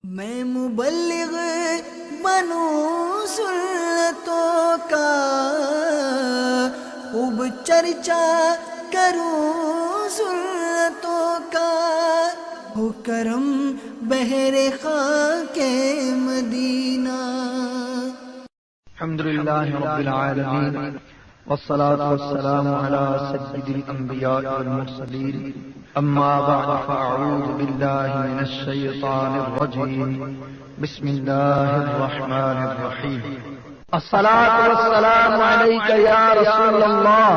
میں مبلغ بنوں سنتوں کا، خوب چرچا کروں سنتوں کا، ہو کرم بہر خاک مدینہ۔ الحمد للہ رب العالمین والصلاة والسلام على سید الانبیاء والمرسلین، اما بعد فاعوذ باللہ من الشیطان الرجیم، بسم اللہ الرحمن الرحیم۔ الصلاة والسلام علیک یا رسول اللہ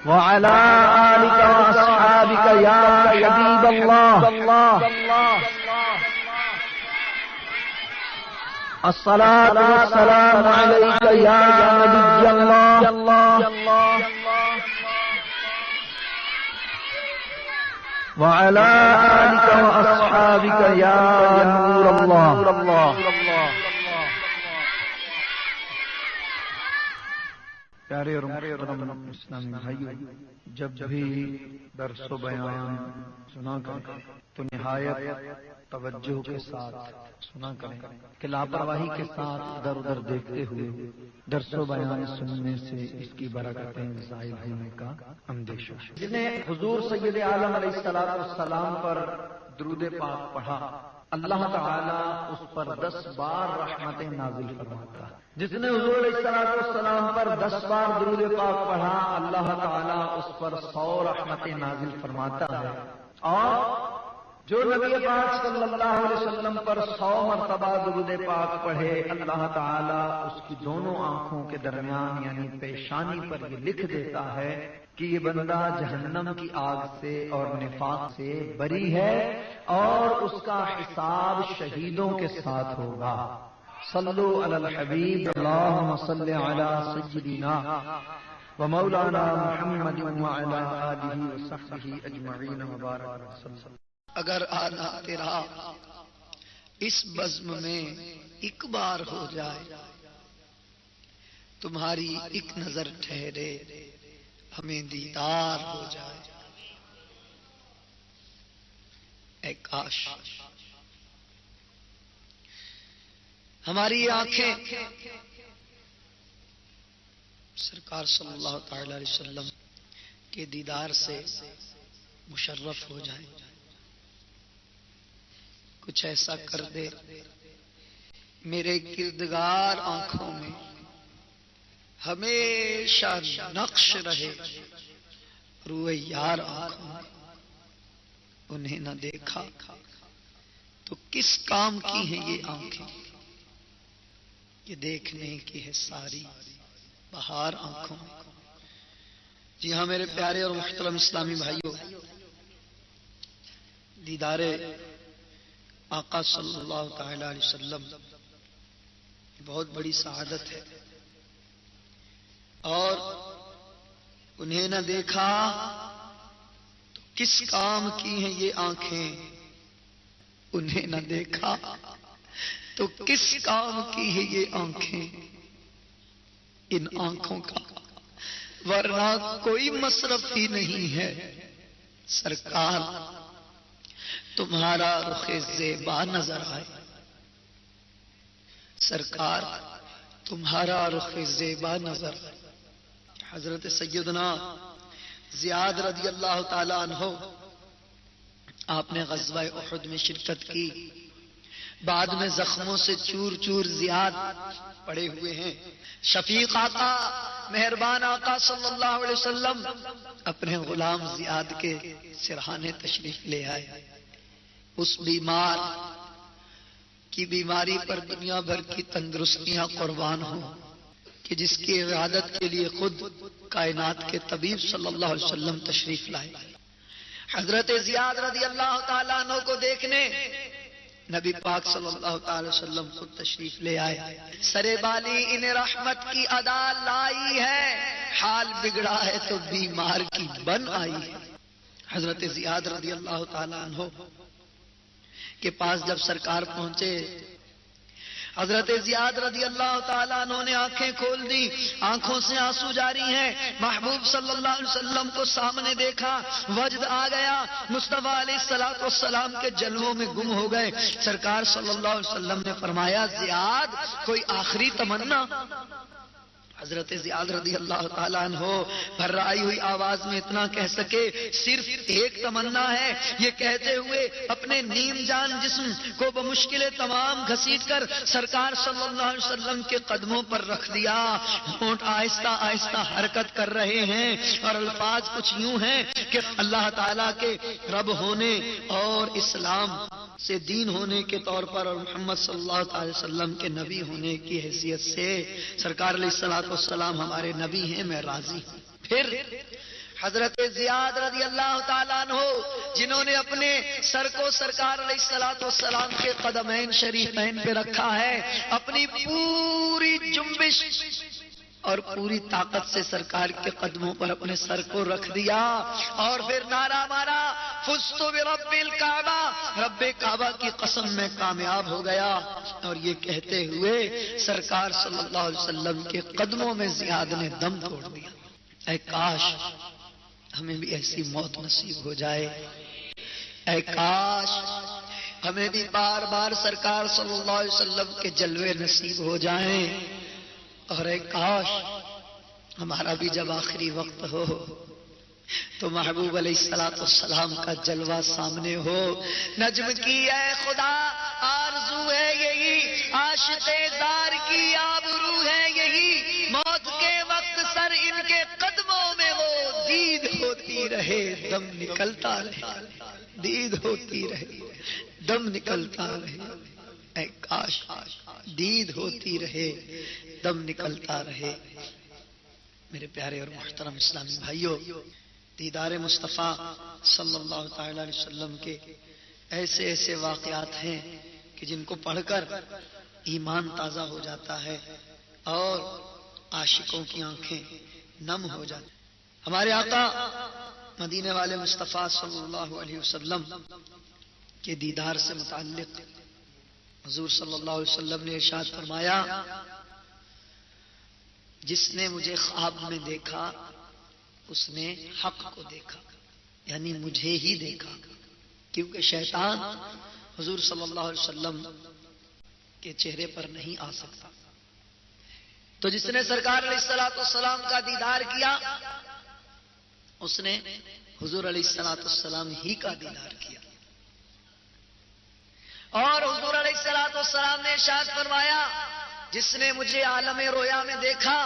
وعلى آلک واصحابک یا حبیب اللہ۔ الصلاة والسلام عليك يا نبي الله وعلى آلك وأصحابك يا نور الله۔ پیارے اور محترم اسلامی بھائیو، جب بھی درس و بیان سنا کریں تو نہایت توجہ کے ساتھ سنا کریں کہ لاپرواہی کے ساتھ ادھر ادھر دیکھتے ہوئے درس و بیان سننے سے اس کی برکتیں ضائع ہونے کا اندیشہ ہے۔ جس نے حضور سید عالم علیہ السلام پر درود پاک پڑھا، اللہ تعالیٰ اس پر 10 بار رحمتیں نازل فرماتا ہے۔ جس نے حضور علیہ السلام پر 10 بار درود پاک پڑھا، اللہ تعالیٰ اس پر 100 رحمتیں نازل فرماتا ہے۔ اور جو نبی پاک صلی اللہ علیہ وسلم پر 100 مرتبہ درود پاک پڑھے، اللہ تعالیٰ اس کی دونوں آنکھوں کے درمیان یعنی پیشانی پر یہ لکھ دیتا ہے کہ یہ بندہ جہنم کی آگ سے اور نفاق سے بری ہے اور اس کا حساب شہیدوں کے ساتھ ہوگا۔ صلو علی الحبیب، اللہم صل علی سیدنا و مولانا محمد وعلی آلہ وصحبہ اجمعین وبارک وسلم۔ اگر آنا تیرا اس بزم میں ایک بار ہو جائے، تمہاری ایک نظر ٹھہرے ہمیں دیدار ہو جائے۔ اے کاش ہماری آنکھیں سرکار صلی اللہ تعالی علیہ وسلم کے دیدار سے مشرف ہو جائیں۔ کچھ ایسا کر دے میرے کردگار آنکھوں میں ہمیشہ نقش رہے، روئے یار آنکھوں میں۔ انہیں نہ دیکھا تو کس کام کی ہیں یہ آنکھیں، یہ دیکھنے کی ہے ساری بہار آنکھوں میں۔ جی ہاں میرے پیارے اور محترم اسلامی بھائیوں، دیدار آقا صلی اللہ تعالی علیہ وسلم بہت بڑی سعادت ہے، اور انہیں نہ دیکھا تو کس کام کی ہیں یہ آنکھیں، انہیں نہ دیکھا تو کس کام کی ہے یہ آنکھیں، ان آنکھوں کا ورنہ کوئی مصرف ہی نہیں ہے۔ سرکار تمہارا رخ زیبا نظر آئے، سرکار تمہارا رخ زیبا نظر آئے۔ حضرت سیدنا زیاد رضی اللہ تعالی عنہ، آپ نے غزوہ احد میں شرکت کی، بعد میں زخموں سے چور چور زیاد پڑے ہوئے ہیں۔ شفیق آقا، مہربان آقا صلی اللہ علیہ وسلم اپنے غلام زیاد کے سرہانے تشریف لے آئے۔ اس بیمار کی بیماری پر دنیا بھر کی تندرستیاں قربان ہوں کہ جس کی عیادت کے لیے خود کائنات کے طبیب صلی اللہ علیہ وسلم تشریف لائے۔ حضرت زیاد رضی اللہ تعالیٰ عنہ کو دیکھنے نبی پاک صلی اللہ تعالی وسلم خود تشریف لے آئے۔ سرے بالی انہیں رحمت کی ادا لائی ہے، حال بگڑا ہے تو بیمار کی بن آئی ہے۔ حضرت زیاد رضی اللہ تعالیٰ عنہ کے پاس جب سرکار پہنچے، حضرت زیاد رضی اللہ تعالیٰ عنہ نے آنکھیں کھول دی، آنکھوں سے آنسو جاری ہیں، محبوب صلی اللہ علیہ وسلم کو سامنے دیکھا، وجد آ گیا، مصطفیٰ علیہ السلام کے جلووں میں گم ہو گئے۔ سرکار صلی اللہ علیہ وسلم نے فرمایا زیاد کوئی آخری تمنا؟ حضرت زیاد رضی اللہ تعالیٰ عنہ بھرائی ہوئی آواز میں اتنا کہہ سکے، صرف ایک تمنا ہے۔ یہ کہتے ہوئے اپنے نیم جان جسم کو بمشکل تمام گھسیٹ کر سرکار صلی اللہ علیہ وسلم کے قدموں پر رکھ دیا۔ ہونٹ آہستہ آہستہ حرکت کر رہے ہیں اور الفاظ کچھ یوں ہیں کہ اللہ تعالیٰ کے رب ہونے اور اسلام سے دین ہونے کے طور پر اور محمد صلی اللہ علیہ وسلم کے نبی ہونے کی حیثیت سے سرکار علیہ السلام ہمارے نبی ہیں، میں راضی ہوں۔ پھر حضرت زیاد رضی اللہ تعالیٰ عنہ جنہوں نے اپنے سر کو سرکار علیہ السلام کے قدمین شریفین پہ رکھا ہے، اپنی پوری جنبش اور پوری طاقت سے سرکار کے قدموں پر اپنے سر کو رکھ دیا اور پھر نعرہ مارا، فزت برب الکعبہ، رب کعبہ کی قسم میں کامیاب ہو گیا۔ اور یہ کہتے ہوئے سرکار صلی اللہ علیہ وسلم کے قدموں میں زیاد نے دم توڑ دیا۔ اے کاش ہمیں بھی ایسی موت نصیب ہو جائے، اے کاش ہمیں بھی بار بار سرکار صلی اللہ علیہ وسلم کے جلوے نصیب ہو جائیں، اور اے کاش ہمارا بھی جب آخری وقت ہو تو محبوب علیہ السلام کا جلوہ سامنے ہو۔ نجم کی اے خدا آرزو ہے یہی، عاشق زار کی آبرو ہے یہی، موت کے وقت سر ان کے قدموں میں ہو، دید ہوتی رہے دم نکلتا رہے، دید ہوتی رہے دم نکلتا رہے۔ اے کاش دید ہوتی رہے دم نکلتا رہے۔ میرے پیارے اور محترم اسلامی بھائیوں، دیدار مصطفیٰ صلی اللہ تعالی علیہ وسلم کے ایسے ایسے واقعات ہیں کہ جن کو پڑھ کر ایمان تازہ ہو جاتا ہے اور عاشقوں کی آنکھیں نم ہو جاتی۔ ہمارے آقا مدینے والے مصطفیٰ صلی اللہ علیہ وسلم کے دیدار سے متعلق حضور صلی اللہ علیہ وسلم نے ارشاد فرمایا، جس نے مجھے خواب میں دیکھا اس نے حق کو دیکھا، یعنی مجھے ہی دیکھا، کیونکہ شیطان حضور صلی اللہ علیہ وسلم کے چہرے پر نہیں آ سکتا۔ تو جس نے سرکار علیہ السلام کا دیدار کیا اس نے حضور علیہ السلام ہی کا دیدار کیا۔ اور حضور علیہ السلام نے ارشاد فرمایا، جس نے مجھے عالم رویا میں دیکھا،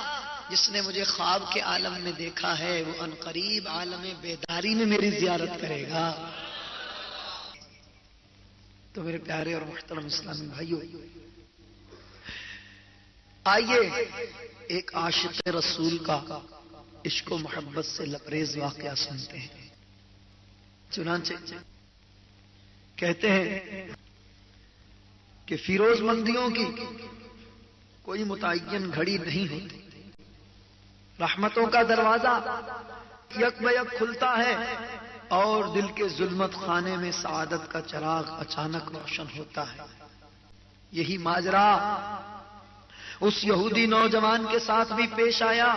جس نے مجھے خواب کے عالم میں دیکھا ہے، وہ عنقریب عالم بیداری میں میری زیارت کرے گا۔ تو میرے پیارے اور محترم اسلامی بھائیوں، آئیے ایک عاشق رسول کا عشق و محبت سے لبریز واقعہ سنتے ہیں۔ چنانچہ کہتے ہیں کہ فیروز مندیوں کی کوئی متعین گھڑی نہیں ہوتی، رحمتوں کا دروازہ یک بیک کھلتا ہے اور دل کے ظلمت خانے میں سعادت کا چراغ اچانک روشن ہوتا ہے۔ یہی ماجرا اس یہودی نوجوان کے ساتھ بھی پیش آیا۔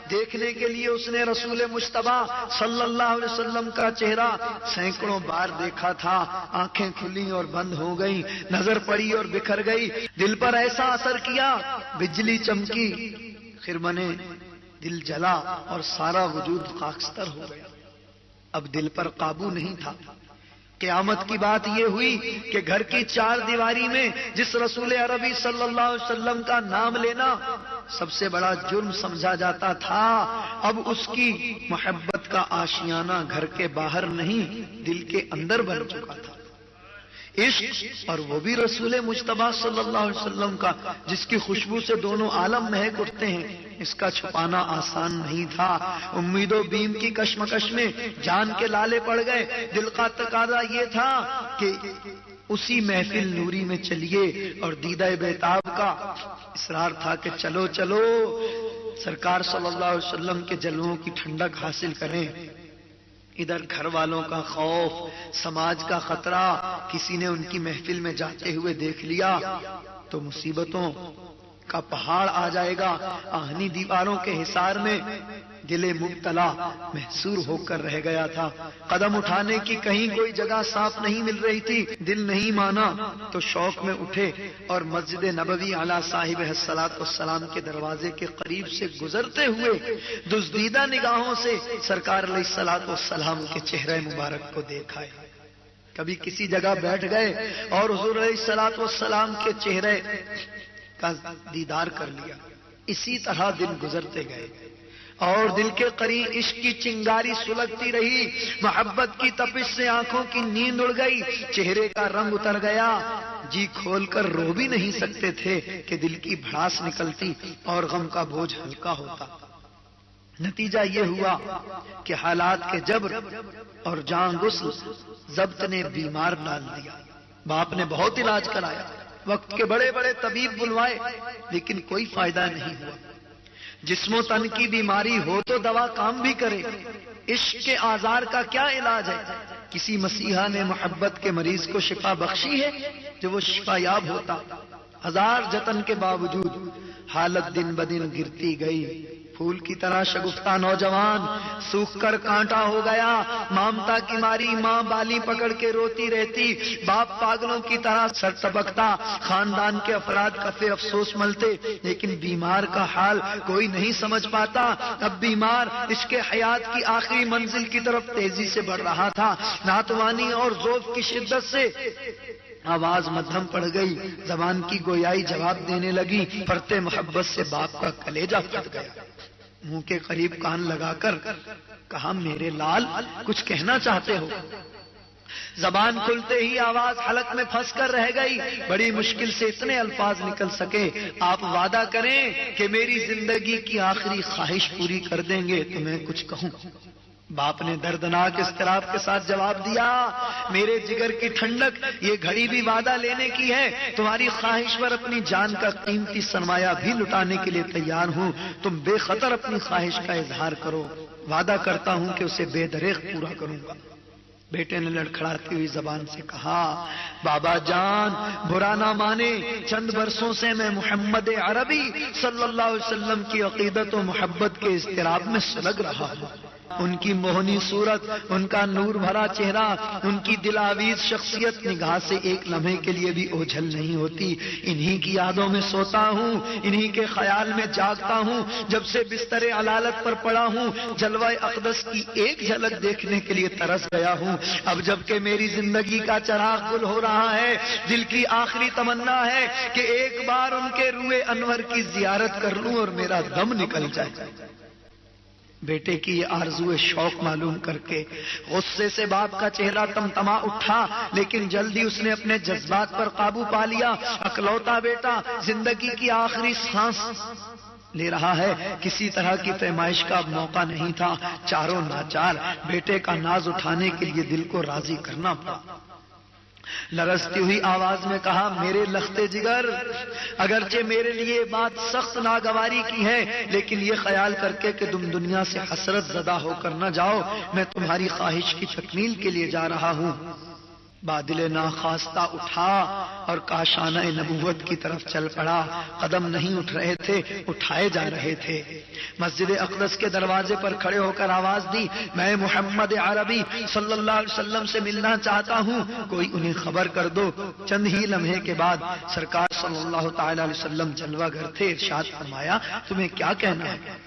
دیکھنے کے لیے اس نے رسول مجتبیٰ صلی اللہ علیہ وسلم کا چہرہ سینکڑوں بار دیکھا تھا، آنکھیں کھلی اور بند ہو گئیں، نظر پڑی اور بکھر گئی، دل پر ایسا اثر کیا، بجلی چمکی، خرمنے دل جلا اور سارا وجود خاکستر ہو گیا۔ اب دل پر قابو نہیں تھا۔ قیامت کی بات یہ ہوئی کہ گھر کی چار دیواری میں جس رسول عربی صلی اللہ علیہ وسلم کا نام لینا سب سے بڑا جرم سمجھا جاتا تھا، اب اس کی محبت کا آشیانہ گھر کے باہر نہیں دل کے اندر بن چکا تھا۔ عشق، اور وہ بھی رسول مجتبیٰ صلی اللہ علیہ وسلم کا، جس کی خوشبو سے دونوں عالم مہک اٹھتے ہیں، اس کا چھپانا آسان نہیں تھا۔ امید و بیم کی کشمکش میں جان کے لالے پڑ گئے۔ دل کا تقاضا یہ تھا کہ اسی محفل نوری میں چلیے، اور دیدہ بیتاب کا اصرار تھا کہ چلو چلو سرکار صلی اللہ علیہ وسلم کے جلووں کی ٹھنڈک حاصل کریں۔ ادھر گھر والوں کا خوف، سماج کا خطرہ، کسی نے ان کی محفل میں جاتے ہوئے دیکھ لیا تو مصیبتوں کا پہاڑ آ جائے گا. آہنی دیواروں کے حصار میں دل مبتلا محصور ہو کر رہ گیا تھا. قدم اٹھانے کی کہیں کوئی جگہ صاف نہیں مل رہی تھی. دل نہیں مانا تو شوق میں اٹھے اور مسجد نبوی علی صاحب الصلاۃ والسلام کے دروازے کے قریب سے گزرتے ہوئے دزدیدہ نگاہوں سے سرکار علیہ الصلاۃ والسلام کے چہرے مبارک کو دیکھا ہے. کبھی کسی جگہ بیٹھ گئے اور حضور علیہ الصلاۃ والسلام کے چہرے کا دیدار کر لیا. اسی طرح دن گزرتے گئے اور دل کے قریب عشق کی چنگاری سلگتی رہی. محبت کی تپش سے آنکھوں کی نیند اڑ گئی, چہرے کا رنگ اتر گیا. جی کھول کر رو بھی نہیں سکتے تھے کہ دل کی بھڑاس نکلتی اور غم کا بوجھ ہلکا ہوتا. نتیجہ یہ ہوا کہ حالات کے جبر اور جان غسل ضبط نے بیمار ڈال دیا. باپ نے بہت علاج کرایا, وقت کے بڑے بڑے طبیب بلوائے, لیکن کوئی فائدہ نہیں ہوا. جسم و تن کی بیماری ہو تو دوا کام بھی کرے, عشق کے آزار کا کیا علاج ہے؟ کسی مسیحا نے محبت کے مریض کو شفا بخشی ہے جو وہ شفا یاب ہوتا؟ ہزار جتن کے باوجود حالت دن بدن گرتی گئی. پھول کی طرح شگفتہ نوجوان سوکھ کر کانٹا ہو گیا. مامتا کی ماری ماں بالی پکڑ کے روتی رہتی, باپ پاگلوں کی طرح سر ٹپکتا. خاندان کے افراد کفے افسوس ملتے, لیکن بیمار کا حال کوئی نہیں سمجھ پاتا. اب بیمار اس کے حیات کی آخری منزل کی طرف تیزی سے بڑھ رہا تھا. ناتوانی اور ذوق کی شدت سے آواز مدھم پڑ گئی, زبان کی گویائی جواب دینے لگی. پرتے محبت سے باپ کا کلیجہ پھٹ گیا. منہ کے قریب کان لگا کر کہا, میرے لال کچھ کہنا چاہتے ہو؟ زبان کھلتے ہی آواز حلق میں پھنس کر رہ گئی. بڑی مشکل سے اتنے الفاظ نکل سکے, آپ وعدہ کریں کہ میری زندگی کی آخری خواہش پوری کر دیں گے تو میں کچھ کہوں. باپ نے دردناک اضطراب کے ساتھ جواب دیا, میرے جگر کی ٹھنڈک, یہ گھڑی بھی وعدہ لینے کی ہے. تمہاری خواہش پر اپنی جان کا قیمتی سرمایہ بھی لٹانے کے لیے تیار ہوں. تم بے خطر اپنی خواہش کا اظہار کرو, وعدہ کرتا ہوں کہ اسے بے دریغ پورا کروں گا. بیٹے نے لڑکھڑاتی ہوئی زبان سے کہا, بابا جان برا نہ مانے, چند برسوں سے میں محمد عربی صلی اللہ علیہ وسلم کی عقیدت و محبت کے اضطراب میں سلگ رہا ہوں. ان کی موہنی صورت, ان کا نور بھرا چہرہ, ان کی دلاویز شخصیت نگاہ سے ایک لمحے کے لیے بھی اوجھل نہیں ہوتی. انہی کی یادوں میں سوتا ہوں, انہی کے خیال میں جاگتا ہوں. جب سے بستر علالت پر پڑا ہوں, جلوہ اقدس کی ایک جھلک دیکھنے کے لیے ترس گیا ہوں. اب جب کہ میری زندگی کا چراغ گل ہو رہا ہے, دل کی آخری تمنا ہے کہ ایک بار ان کے روئے انور کی زیارت کر لوں اور میرا دم نکل جائے. بیٹے کی یہ آرزو شوق معلوم کر کے غصے سے باپ کا چہرہ تمتما اٹھا, لیکن جلدی اس نے اپنے جذبات پر قابو پا لیا. اکلوتا بیٹا زندگی کی آخری سانس لے رہا ہے, کسی طرح کی پیمائش کا اب موقع نہیں تھا. چاروں ناچار بیٹے کا ناز اٹھانے کے لیے دل کو راضی کرنا پڑا. لرزتی ہوئی آواز میں کہا, میرے لختے جگر, اگرچہ میرے لیے بات سخت ناگواری کی ہے, لیکن یہ خیال کر کے کہ تم دنیا سے حسرت زدہ ہو کر نہ جاؤ, میں تمہاری خواہش کی تکمیل کے لیے جا رہا ہوں. بادل ناخواستہ اٹھا اور کاشانہ نبوت کی طرف چل پڑا. قدم نہیں اٹھ رہے تھے, اٹھائے جا رہے تھے. مسجد اقدس کے دروازے پر کھڑے ہو کر آواز دی, میں محمد عربی صلی اللہ علیہ وسلم سے ملنا چاہتا ہوں, کوئی انہیں خبر کر دو. چند ہی لمحے کے بعد سرکار صلی اللہ تعالی علیہ وسلم جلوہ گر تھے. ارشاد فرمایا, تمہیں کیا کہنا ہے؟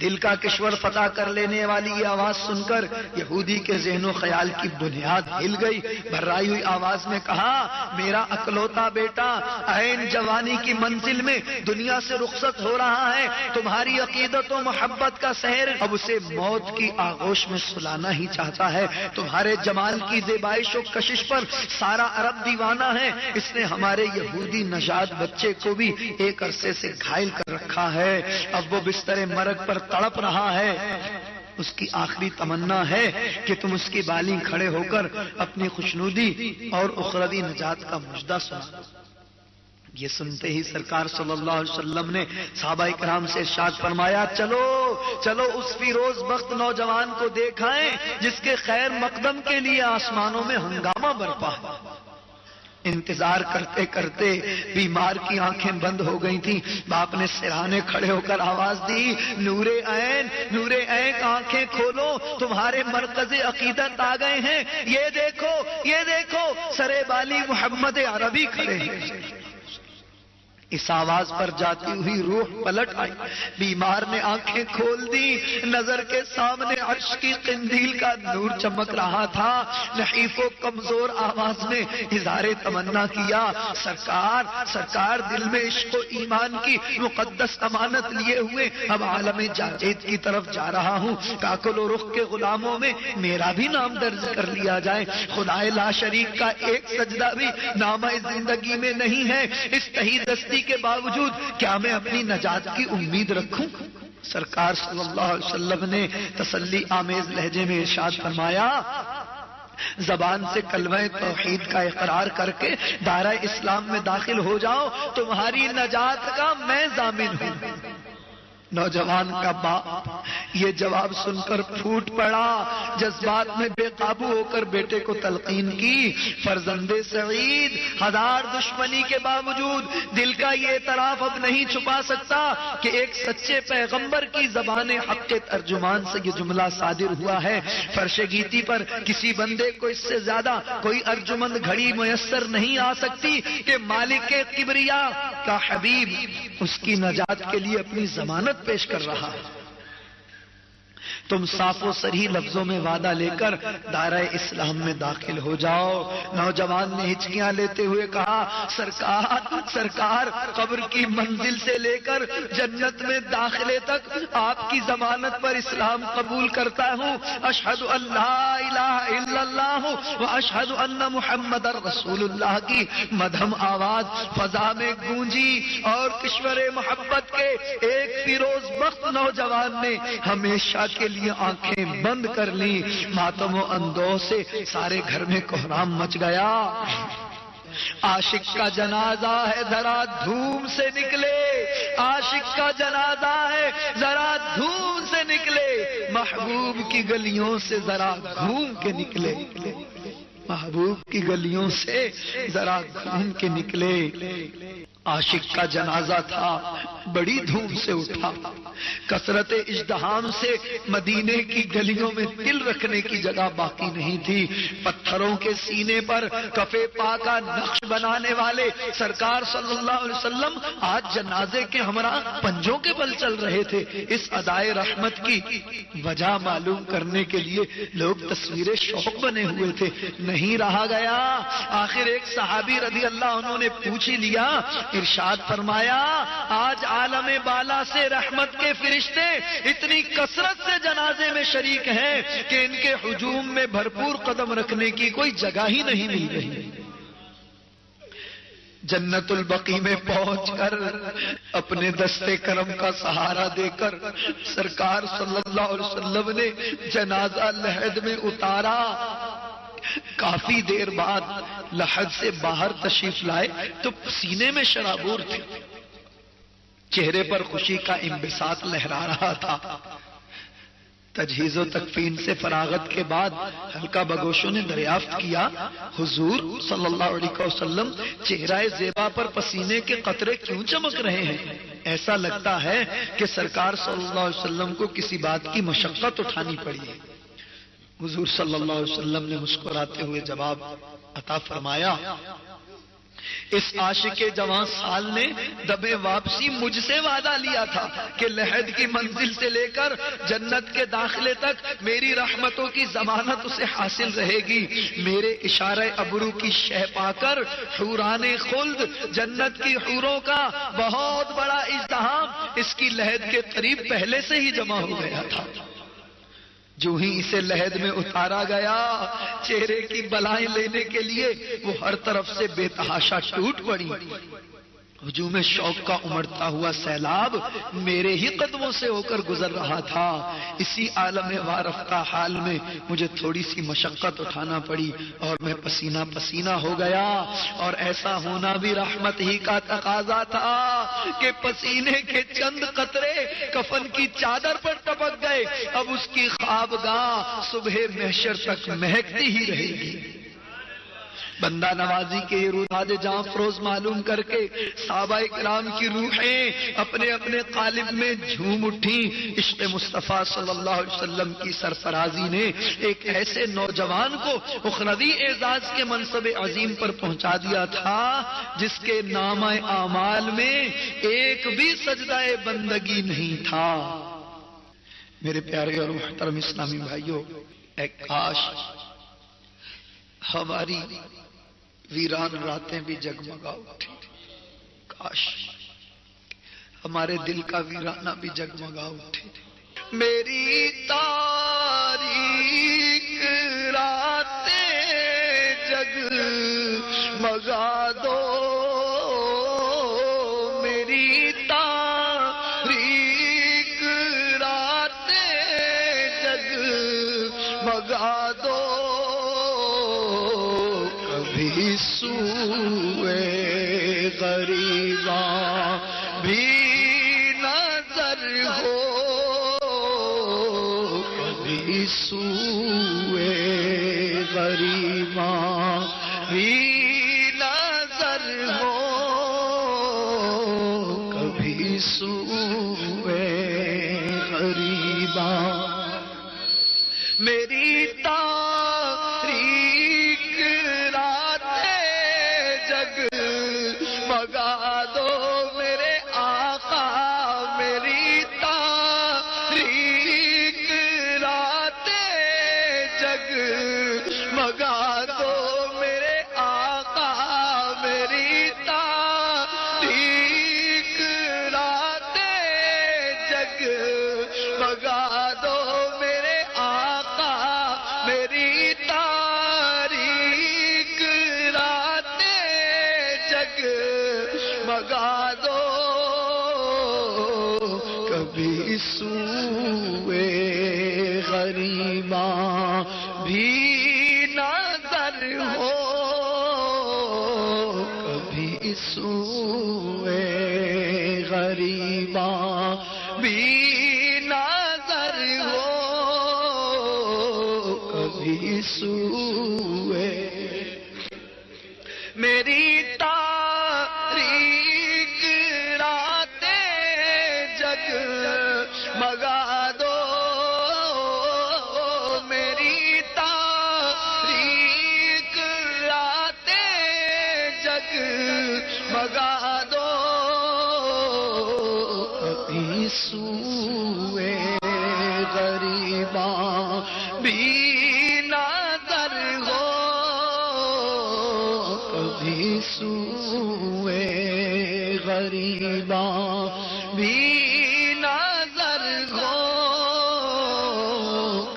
دل کا کشور فتح کر لینے والی یہ آواز سن کر یہودی کے ذہن و خیال کی بنیاد ہل گئی. بھرائی ہوئی آواز میں کہا, میرا اکلوتا بیٹا عین جوانی کی منزل میں دنیا سے رخصت ہو رہا ہے. تمہاری عقیدت و محبت کا سحر اب اسے موت کی آغوش میں سلانا ہی چاہتا ہے. تمہارے جمال کی زیبائش و کشش پر سارا عرب دیوانہ ہے. اس نے ہمارے یہودی نژاد بچے کو بھی ایک عرصے سے گھائل کر رکھا ہے. اب وہ بستر مرگ پر تڑپ رہا ہے. اس کی آخری تمنا ہے کہ تم اس کی بالیں کھڑے ہو کر اپنی خوشنودی اور اخروی نجات کا مژدہ سنا. یہ سنتے ہی سرکار صلی اللہ علیہ وسلم نے صحابہ کرام سے ارشاد فرمایا, چلو چلو اس فیروز بخت نوجوان کو دیکھائیں جس کے خیر مقدم کے لیے آسمانوں میں ہنگامہ برپا ہے. انتظار کرتے کرتے بیمار کی آنکھیں بند ہو گئی تھیں. باپ نے سرہانے کھڑے ہو کر آواز دی، نور عین، نور عین، آنکھیں کھولو، تمہارے مرکز عقیدت آ گئے ہیں. یہ دیکھو، یہ دیکھو، سرے بالی محمد عربی کھڑے ہیں. اس آواز پر جاتی ہوئی روح پلٹ آئی. بیمار نے آنکھیں کھول دی. نظر کے سامنے عرش کی قندیل کا نور چمک رہا تھا. نحیف و کمزور آواز میں اظہار تمنا کیا، سرکار، سرکار، دل میں عشق و ایمان کی مقدس امانت لیے ہوئے اب عالم جاجید کی طرف جا رہا ہوں. کاکل و رخ کے غلاموں میں میرا بھی نام درج کر لیا جائے. خدائے لا شریک کا ایک سجدہ بھی نامہ زندگی میں نہیں ہے. اس تہی دستی کے باوجود کیا میں اپنی نجات کی امید رکھوں؟ سرکار صلی اللہ علیہ وسلم نے تسلی آمیز لہجے میں ارشاد فرمایا، زبان سے کلمہ توحید کا اقرار کر کے دائرہ اسلام میں داخل ہو جاؤ، تمہاری نجات کا میں ضامن ہوں. نوجوان کا باپ یہ جواب سن کر پھوٹ پڑا. جذبات میں بے قابو ہو کر بیٹے کو تلقین کی، فرزند سعید ہزار دشمنی کے باوجود دل کا یہ اعتراف اب نہیں چھپا سکتا کہ ایک سچے پیغمبر کی زبان حق کے ترجمان سے یہ جملہ صادر ہوا ہے. فرش گیتی پر کسی بندے کو اس سے زیادہ کوئی ارجمند گھڑی میسر نہیں آ سکتی کہ مالک کبریا کا حبیب اس کی نجات کے لیے اپنی ضمانت پیش کر رہا ہے. تم صاف و صریح لفظوں میں وعدہ لے کر دائرہ اسلام میں داخل ہو جاؤ. نوجوان نے ہچکیاں لیتے ہوئے کہا، سرکار، سرکار، قبر کی منزل سے لے کر جنت میں داخلے تک آپ کی ضمانت پر اسلام قبول کرتا ہوں. اشہد ان لا الہ الا اللہ و اشہد ان محمد رسول اللہ کی مدھم آواز فضا میں گونجی اور کشور محبت کے ایک فیروز بخت نوجوان نے ہمیشہ کے لیے آنکھیں بند کر لی. ماتم و اندوہ سے سارے گھر میں کوہرام مچ گیا. عاشق کا جنازہ ہے ذرا دھوم سے نکلے، عاشق کا جنازہ ہے ذرا دھوم سے نکلے، محبوب کی گلیوں سے ذرا گھوم کے نکلے، محبوب کی گلیوں سے ذرا گھوم کے نکلے. عاشق کا جنازہ تھا، بڑی دھوم سے اٹھا. کثرت ازدحام سے مدینے کی گلیوں میں دل رکھنے کی جگہ باقی نہیں تھی. پتھروں کے سینے پر کفے پا کا نقش بنانے والے سرکار صلی اللہ علیہ وسلم آج جنازے کے ہمراہ پنجوں کے بل چل رہے تھے. اس ادائے رحمت کی وجہ معلوم کرنے کے لیے لوگ تصویر شوق بنے ہوئے تھے. نہیں رہا گیا. آخر ایک صحابی رضی اللہ عنہ نے پوچھ ہی لیا. ارشاد فرمایا، آج عالم بالا سے رحمت کے فرشتے اتنی کثرت سے جنازے میں شریک ہیں کہ ان کے ہجوم میں بھرپور قدم رکھنے کی کوئی جگہ ہی نہیں مل رہی. جنت البقیع میں پہنچ کر اپنے دستے کرم کا سہارا دے کر سرکار صلی اللہ علیہ وسلم نے جنازہ لحد میں اتارا. کافی دیر بعد لحد سے باہر تشریف لائے تو سینے میں شرابور تھے، چہرے پر خوشی کا انبساط لہرا رہا تھا. تجہیز و تکفین سے فراغت کے بعد حلقہ بگوشوں نے دریافت کیا، حضور صلی اللہ علیہ وسلم چہرہ زیبا پر پسینے کے قطرے کیوں چمک رہے ہیں؟ ایسا لگتا ہے کہ سرکار صلی اللہ علیہ وسلم کو کسی بات کی مشقت اٹھانی پڑی ہے. حضور صلی اللہ علیہ وسلم نے مسکراتے ہوئے جواب عطا فرمایا، اس عاشق جوان سال نے دب واپسی مجھ سے وعدہ لیا تھا کہ لحد کی منزل سے لے کر جنت کے داخلے تک میری رحمتوں کی ضمانت اسے حاصل رہے گی. میرے اشارہ ابرو کی شہ پا کر حوران خلد، جنت کی حوروں کا بہت بڑا ازدحام اس کی لحد کے قریب پہلے سے ہی جمع ہو گیا تھا. جو ہی اسے لحد میں اتارا گیا، چہرے کی بلائیں لینے کے لیے وہ ہر طرف سے بے تحاشا ٹوٹ پڑی. ہجوم شوق کا امڑتا ہوا سیلاب میرے ہی قدموں سے ہو کر گزر رہا تھا. اسی عالم وارفتہ حال میں مجھے تھوڑی سی مشقت اٹھانا پڑی اور میں پسینہ پسینہ ہو گیا. اور ایسا ہونا بھی رحمت ہی کا تقاضا تھا کہ پسینے کے چند قطرے کفن کی چادر پر ٹپک گئے. اب اس کی خوابگاہ صبح محشر تک مہکتی ہی رہے گی. بندہ نوازی کے یہ روحات جاں فروز معلوم کر کے صحابہ کرام کی روحیں اپنے اپنے قالب میں جھوم اٹھیں. عشق مصطفیٰ صلی اللہ علیہ وسلم کی سرفرازی نے ایک ایسے نوجوان کو اخروی اعزاز کے منصب عظیم پر پہنچا دیا تھا جس کے نامہ اعمال میں ایک بھی سجدہ بندگی نہیں تھا. میرے پیارے اور محترم اسلامی بھائیوں، اے کاش ہماری ویران راتیں بھی جگمگا اٹھی، کاش ہمارے دل کا ویرانہ بھی جگمگا اٹھے. میری تاریک راتیں جگمگا دو، میری تاریک راتیں جگمگا دو، کبھی سوئے غریباں بھی نظر ہو، کبھی سوئے غریباں بھی نظر ہو، کبھی سوئے غریباں. میری تاریک راتیں جگمگا دو میرے آقا، میری تاریک راتیں جگمگا دو میرے آقا، میری تاریک راتیں جگمگا دو میرے آقا، میری تاریک راتیں جگمگا دو، کبھی سوئے غریباں بھی نظر ہو، کبھی سوئے غریباں بھی نظر ہو، کبھی سوئے. میری تاریک راتیں جگمگا دو، میری تاریک راتیں جگمگا دو، کبھی سوئے غریباں بھی نظر ہو، کبھی سوئے غریباں بھی نظر ہو،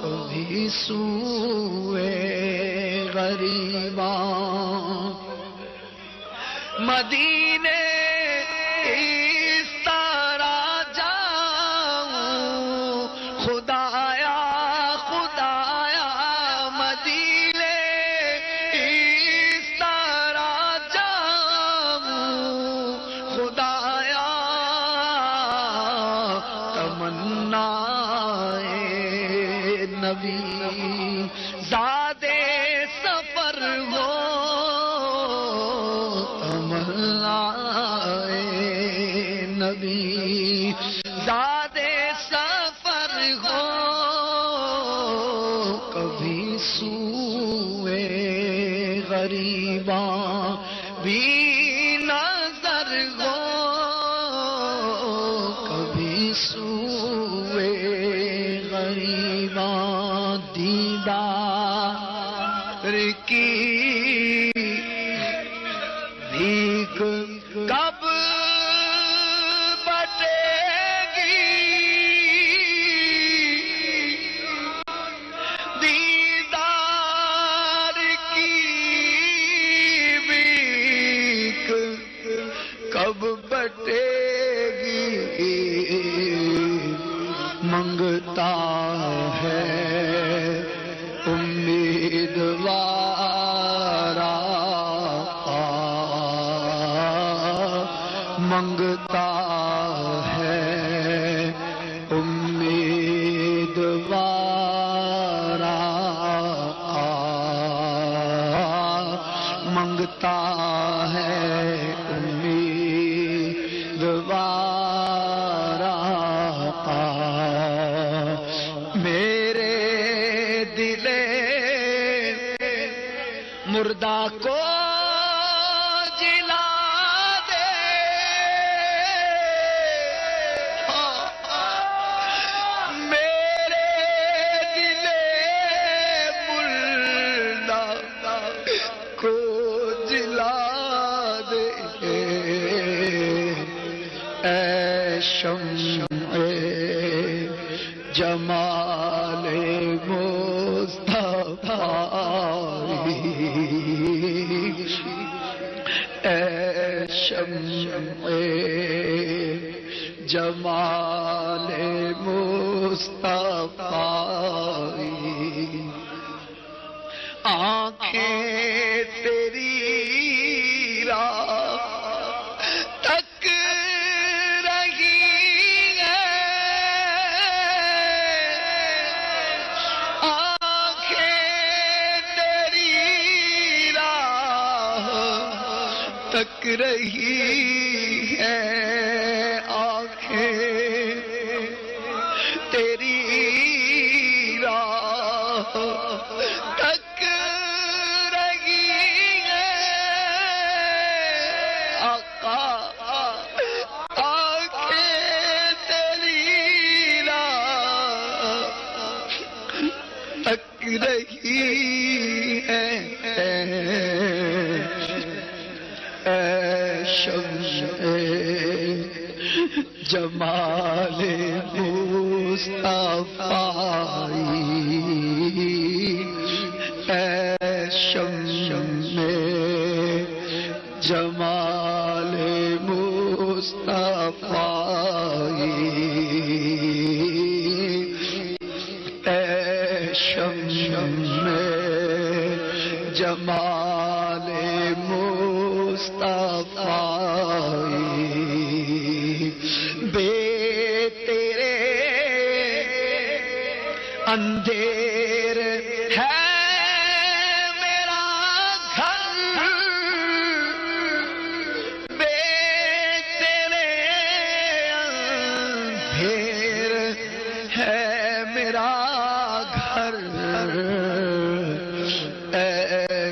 کبھی سوئے غریباں. مدینے اس طرح جاؤں خدایا خدایا، مدینے اس طرح جاؤں خدایا، تمنا نبی زادے سفر ہو، تمنا نبی زادے سفر ہو، کبھی سوئے غریباں بھی نظر ہو، کبھی سوئے غریباں. دیدار کی بھیک کب بٹے گی، دیدار کی بھیک کب بٹے گی، منگتا ہے امیدوارا، منگتا ہے امیدوارا، سمجھتا ہے امیدوار آقا میرے دل مردہ کو جلا دے میرے دل مردہ کو جلا دے اے شمع جمال مصطفی اے شمع جمال مصطفی آنکھیں تیری راہ تک رہی ہیں آنکھیں تیری راہ تک رہی ہیں آنکھیں تیری راہ تک رہی ہیں آقا آنکھیں تیری راہ تک رہی ہیں اے شمع جمال مصطفی اے شمع جمال مصطفی اے شمع جمال مصطفی بے تیرے اندھیر ہے میرا گھر بے تیرے اندھیر ہے میرا گھر اے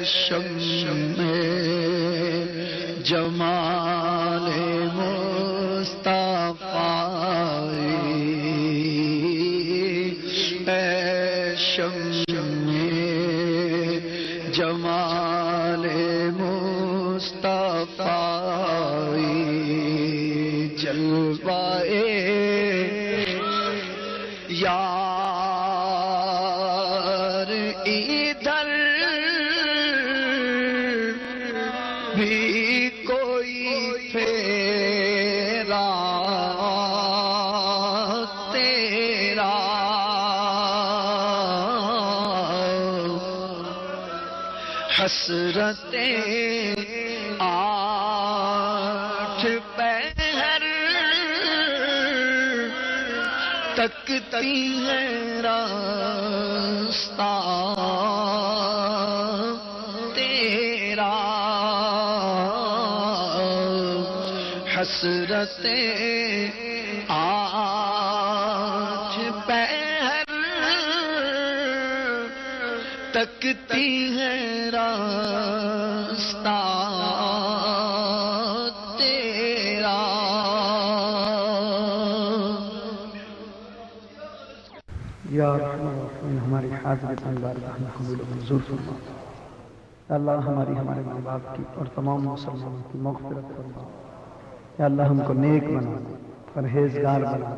شمع جمال مصطفی اے شمع جمال مصطفی جلوائے یار ادھر بھی کوئی پھیرا تیرا حسرتیں آٹھ پہر تکتی ہے راستہ تیرا حسرتیں آٹھ پہر تکتی ہے راستہ تیرا یا رحمن الرحیم ہماری حاضر بارگاہ میں قبول و منظور فرما یا اللہ ہمارے ماں باپ کی اور تمام مسلمانوں کی مغفرت فرما یا اللہ ہم کو نیک بنا پرہیزگار بنا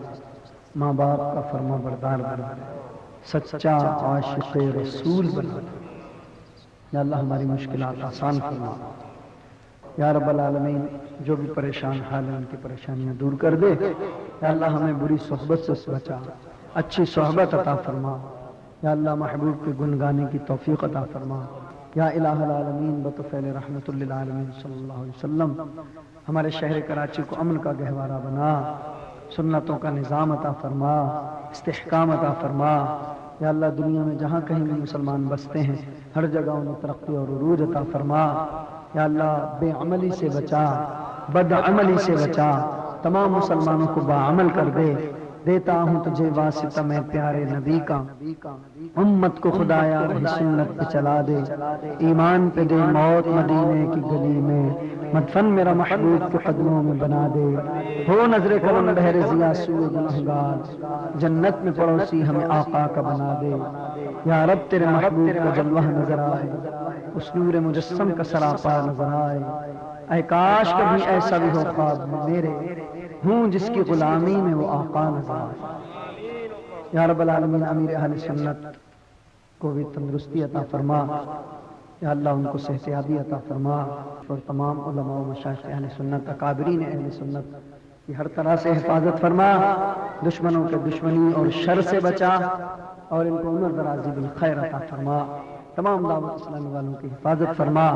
ماں باپ کا فرما بردار بنا سچا عاشق رسول بنا یا اللہ ہماری مشکلات آسان فرما یا رب العالمین جو بھی پریشان حال ہیں ان کی پریشانیاں دور کر دے یا اللہ ہمیں بری صحبت سے بچا اچھی صحبت عطا فرما یا اللہ محبوب کے گن گانے کی توفیق عطا فرما یا الہ العالمین بطفیل رحمت للعالمین صلی اللہ علیہ وسلم ہمارے شہر کراچی کو امن کا گہوارہ بنا سنتوں کا نظام عطا فرما استحکام عطا فرما یا اللہ دنیا میں جہاں کہیں بھی مسلمان بستے ہیں ہر جگہ انہیں ترقی اور عروج عطا فرما یا اللہ بے عملی سے بچا، بد عملی سے بچا، تمام مسلمانوں کو باعمل کر دے۔ دیتا ہوں تجھے واسطہ میں پیارے نبی کا، امت کو خدایا رہی سنت پہ چلا دے، ایمان پہ دے موت مدینے کی گلی میں، مدفن میرا محبوب کے قدموں میں بنا دے، ہو نظر کرم بہر ضیا سوئے گنہگار، جنت میں پڑوسی ہمیں آقا کا بنا دے۔ یا رب تیرے محبوب کا جلوہ نظر آئے، اس نور مجسم کا سراپا نظر آئے، اے کاش کبھی ایسا بھی ہو خواب میں میرے، ہوں جس کی غلامی میں وہ آقا نظر آئے۔ یا رب العالمین امیر اہل سنت کو بھی تندرستی عطا فرما، یا اللہ ان کو صحت یابی عطا فرما، اور تمام علماء و مشائخ اہل سنت، اکابرین اہل سنت کی ہر طرح سے حفاظت فرما، دشمنوں کے دشمنی اور شر سے بچا، اور ان کو عمر درازی بالخیر عطا فرما، تمام دعوت اسلامی والوں کی حفاظت فرما،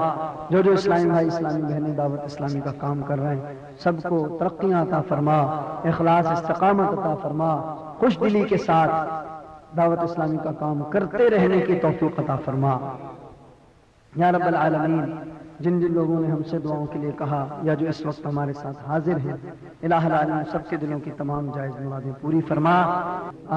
جو جو اسلامی بھائی اسلامی بہنیں دعوت اسلامی کا کام کر رہے ہیں سب کو ترقیاں عطا فرما، اخلاص استقامت عطا فرما، خوش دلی کے ساتھ دعوت اسلامی کا کام کرتے رہنے کی توفیق عطا فرما۔ یا رب العالمین جن جن لوگوں نے ہم سے دعاؤں کے لیے کہا یا جو اس وقت ہمارے ساتھ حاضر ہیں، الہ العالمین سب کے دلوں کی تمام جائز مرادیں پوری فرما،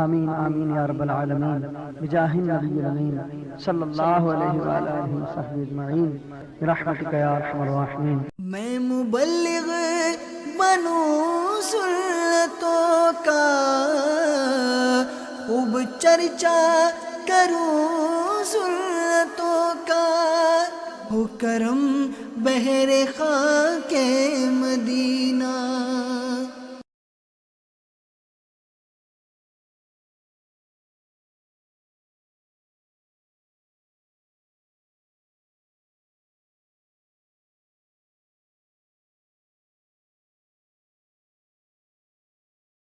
آمین آمین یا رب العالمین، بجاہ النبی الامین صلی اللہ علیہ وآلہ وصحبہ اجمعین، برحمتک یا ارحم الراحمین۔ میں مبلغ بنوں سنتوں کا، خوب چرچا کروں سنتوں کا، ہو کرم بہر خاک